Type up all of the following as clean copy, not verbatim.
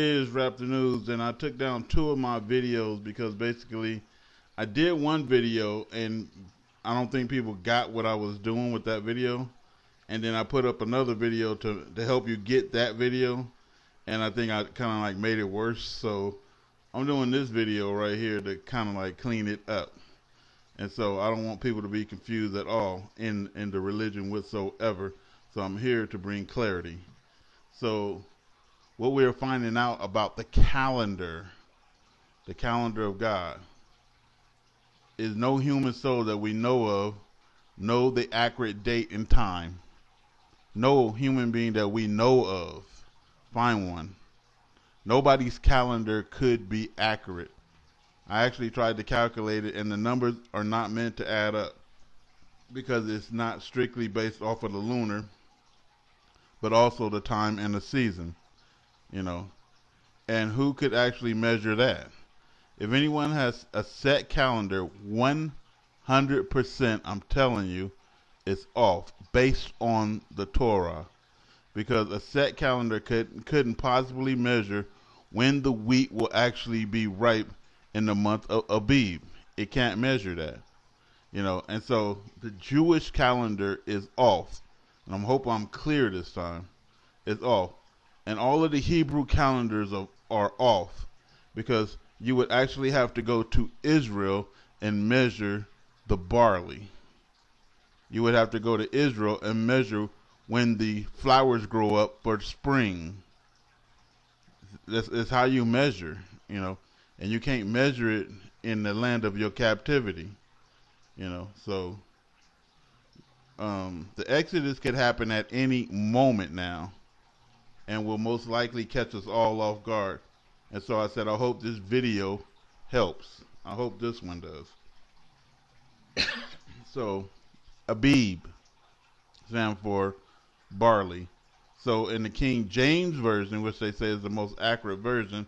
Here's Rap the News, and I took down two of my videos because basically I did one video and I don't think people got what I was doing with that video. And then I put up another video to help you get that video, and I think I kind of like made it worse. So I'm doing this video right here to kind of like clean it up. And so I don't want people to be confused at all in the religion whatsoever. So I'm here to bring clarity. So what we're finding out about the calendar of God, is no human soul that we know of know the accurate date and time. No human being that we know of. Find one. Nobody's calendar could be accurate. I actually tried to calculate it, and the numbers are not meant to add up because it's not strictly based off of the lunar, but also the time and the season, you know. And who could actually measure that? If anyone has a set calendar, 100%, I'm telling you, it's off based on the Torah, because a set calendar couldn't possibly measure when the wheat will actually be ripe in the month of Abib. It can't measure that, you know. And so the Jewish calendar is off, and I hope I'm clear this time. It's off, and all of the Hebrew calendars are off, because you would actually have to go to Israel and measure the barley. You would have to go to Israel and measure when the flowers grow up for spring. That's how you measure, you know. And you can't measure it in the land of your captivity, you know. So the Exodus could happen at any moment now, and will most likely catch us all off guard. And so I said, I hope this video helps. I hope this one does. So Abib stands for barley. So in the King James Version, which they say is the most accurate version,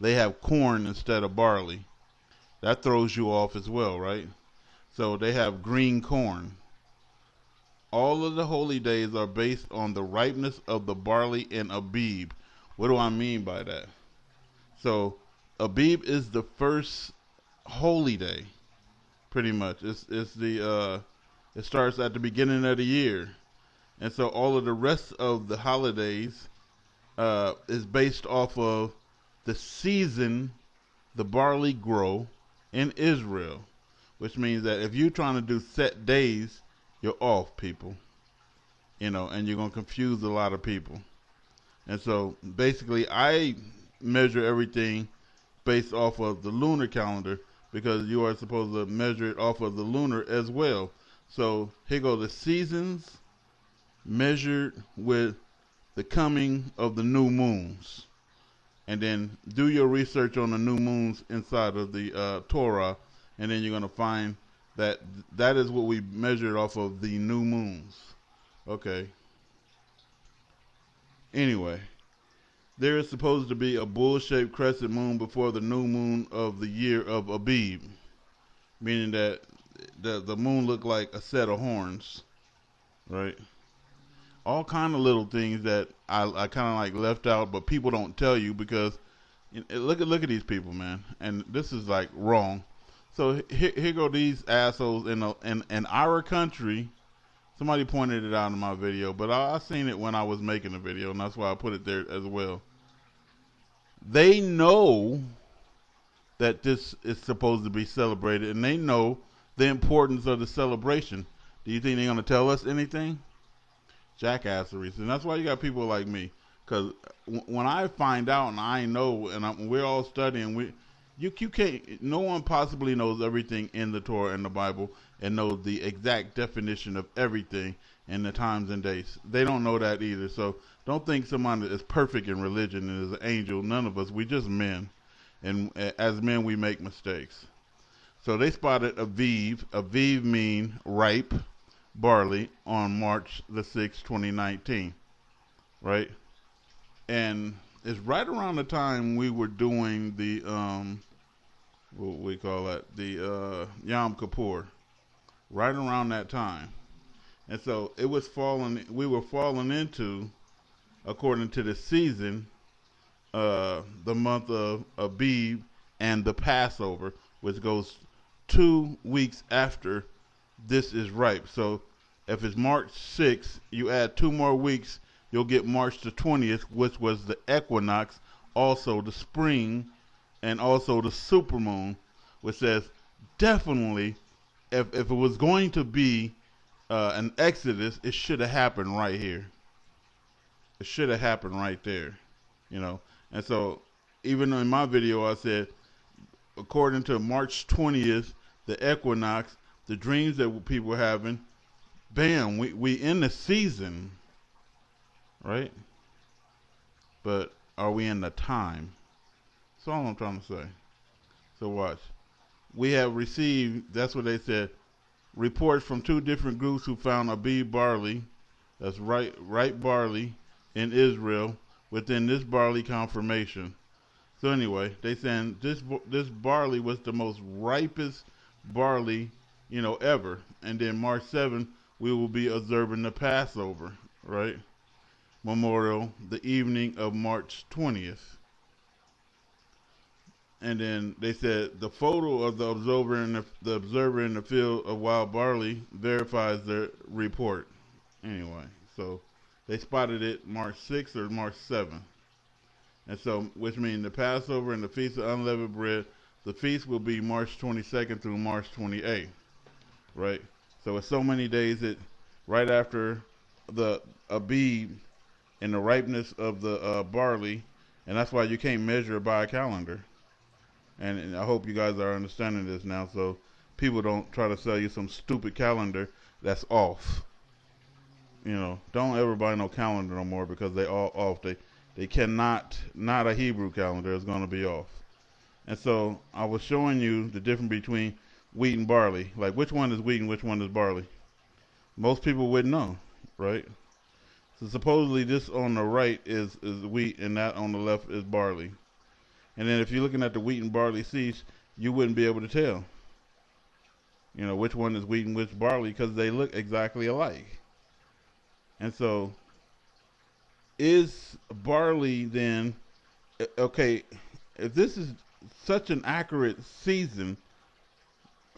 they have corn instead of barley. That throws you off as well, right? So they have green corn. All of the holy days are based on the ripeness of the barley in Abib. What do I mean by that? So Abib is the first holy day, pretty much. It starts at the beginning of the year, and so all of the rest of the holidays is based off of the season the barley grow in Israel, which means that if you're trying to do set days, you're off, people, you know, and you're going to confuse a lot of people. And so basically I measure everything based off of the lunar calendar, because you are supposed to measure it off of the lunar as well. So here go the seasons measured with the coming of the new moons. And then do your research on the new moons inside of the Torah, and then you're going to find that that is what we measured off of, the new moons. Okay. Anyway, there is supposed to be a bull-shaped crescent moon before the new moon of the year of Abib, meaning that the moon looked like a set of horns, right? All kind of little things that I kind of like left out, but people don't tell you, because look at these people, man, and this is like wrong. So here go these assholes in our country. Somebody pointed it out in my video, but I seen it when I was making the video, and that's why I put it there as well. They know that this is supposed to be celebrated, and they know the importance of the celebration. Do you think they're going to tell us anything? Jackasseries. And that's why you got people like me, because when I find out and I know, and we're all studying, you can't, no one possibly knows everything in the Torah and the Bible and knows the exact definition of everything in the times and dates. They don't know that either. So don't think somebody is perfect in religion and is an angel. None of us. We just men, and as men we make mistakes. So they spotted Abib. Abib mean ripe barley on March the 6th, 2019, right? And it's right around the time we were doing the what we call that, the Yom Kippur, right around that time. And so it was we were falling into, according to the season, the month of Abib and the Passover, which goes 2 weeks after this is ripe. So if it's March 6th, you add 2 more weeks, you'll get March the 20th, which was the equinox, also the spring, and also the supermoon, which says definitely if it was going to be an exodus, it should have happened right here. It should have happened right there, you know. And so even in my video, I said, according to March 20th, the equinox, the dreams that people were having, bam, we in the season, right? But are we in the time? That's all I'm trying to say. So watch. We have received, that's what they said, reports from 2 different groups who found Abib barley, that's ripe barley, in Israel within this barley confirmation. So anyway, they saying this barley was the most ripest barley, you know, ever. And then March 7th, we will be observing the Passover, right? Memorial, the evening of March 20th. And then they said the photo of the observer in the field of wild barley verifies their report. Anyway, so they spotted it March 6th or March 7th. And so, which means the Passover and the Feast of Unleavened Bread, the feast will be March 22nd through March 28th, right? So it's so many days that right after the Abib and the ripeness of the barley, and that's why you can't measure it by a calendar. And I hope you guys are understanding this now, so people don't try to sell you some stupid calendar that's off. You know, don't ever buy no calendar no more because they all off. They cannot, not a Hebrew calendar is going to be off. And so I was showing you the difference between wheat and barley. Like which one is wheat and which one is barley. Most people wouldn't know, right? So supposedly this on the right is wheat and that on the left is barley. And then if you're looking at the wheat and barley seeds, you wouldn't be able to tell, you know, which one is wheat and which barley because they look exactly alike. And so is barley then, okay, if this is such an accurate season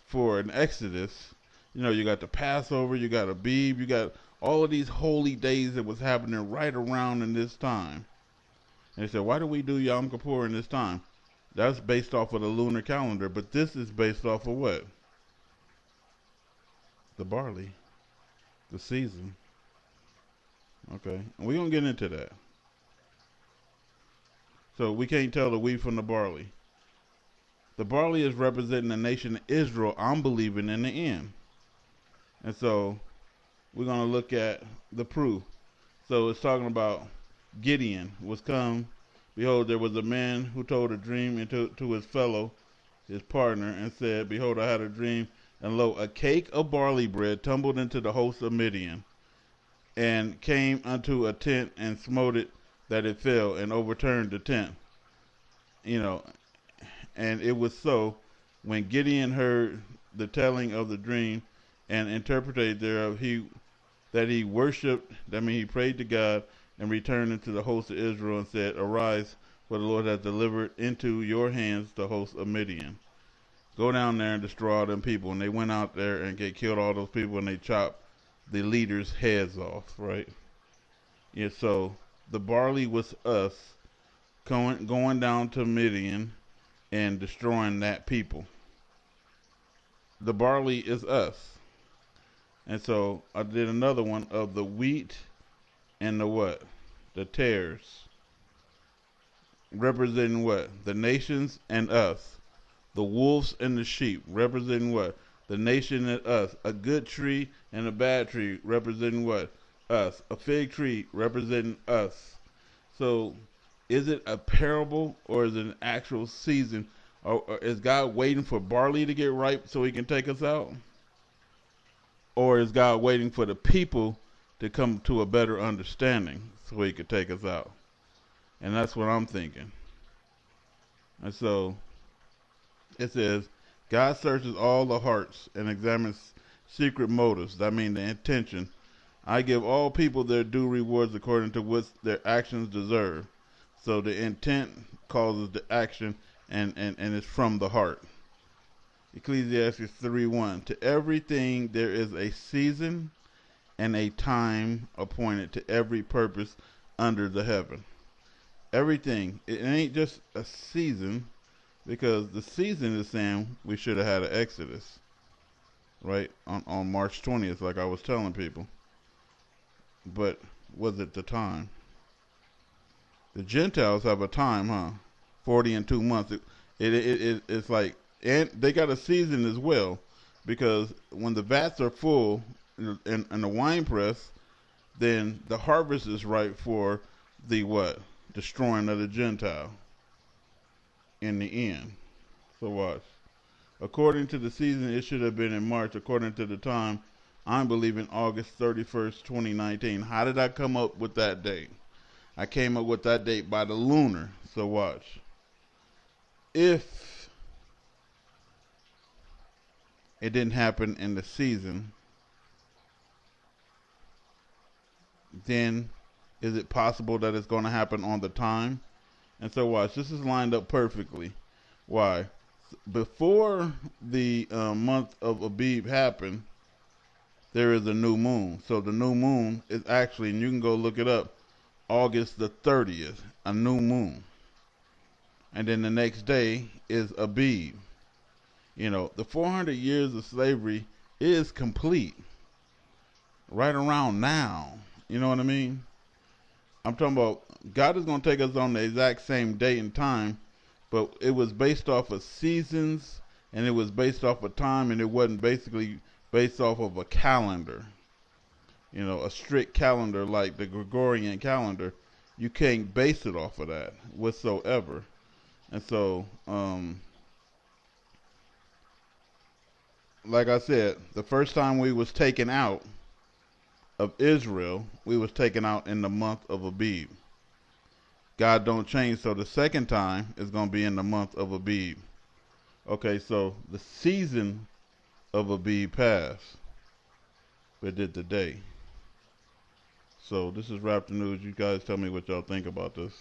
for an Exodus, you know, you got the Passover, you got Abib, you got all of these holy days that was happening right around in this time. And they said, why do we do Yom Kippur in this time? That's based off of the lunar calendar, but this is based off of what? The barley, the season. Okay, and we're going to get into that. So we can't tell the wheat from the barley. The barley is representing the nation of Israel, I'm believing, in the end. And so we're going to look at the proof. So it's talking about Gideon was come. Behold, there was a man who told a dream to his fellow, his partner, and said, behold, I had a dream, and lo, a cake of barley bread tumbled into the host of Midian, and came unto a tent, and smote it that it fell, and overturned the tent. You know, and it was so, when Gideon heard the telling of the dream, and interpreted thereof, that he worshipped, that means he prayed to God, and returned into the host of Israel, and said, arise, for the Lord hath delivered into your hands the host of Midian. Go down there and destroy all them people. And they went out there and they killed all those people, and they chopped the leaders' heads off, right? Yeah, so the barley was us going down to Midian and destroying that people. The barley is us. And so I did another one of the wheat and the what? The tares. Representing what? The nations and us. The wolves and the sheep. Representing what? The nation and us. A good tree and a bad tree. Representing what? Us. A fig tree representing us. So is it a parable or is it an actual season? Or is God waiting for barley to get ripe so he can take us out? Or is God waiting for the people to come to a better understanding so he could take us out? And that's what I'm thinking. And so it says, God searches all the hearts and examines secret motives. That means the intention. I give all people their due rewards according to what their actions deserve. So the intent causes the action, and it's from the heart. Ecclesiastes 3:1. To everything there is a season and a time appointed to every purpose under the heaven. Everything. It ain't just a season, because the season is saying we should have had an Exodus, right? On March 20th, like I was telling people. But was it the time? The Gentiles have a time, huh? 40 and 2 months. It's like, and they got a season as well, because when the vats are full in the wine press, then the harvest is ripe for the what? Destroying of the Gentile in the end. So watch. According to the season, it should have been in March. According to the time, I'm believing August 31st, 2019. How did I come up with that date? I came up with that date by the lunar. So watch. If it didn't happen in the season, then is it possible that it's going to happen on the time? And so watch. This is lined up perfectly. Why? Before the month of Abib happened, there is a new moon. So the new moon is actually, and you can go look it up, August the 30th, a new moon. And then the next day is Abib. You know, the 400 years of slavery is complete right around now. You know what I mean? I'm talking about God is going to take us on the exact same date and time, but it was based off of seasons, and it was based off of time, and it wasn't basically based off of a calendar. You know, a strict calendar like the Gregorian calendar. You can't base it off of that whatsoever. And so, like I said, the first time we was taken out of Israel, we was taken out in the month of Abib. God don't change, so the second time is going to be in the month of Abib. Okay, so the season of Abib passed, but did the day. So this is Raptor News. You guys tell me what y'all think about this.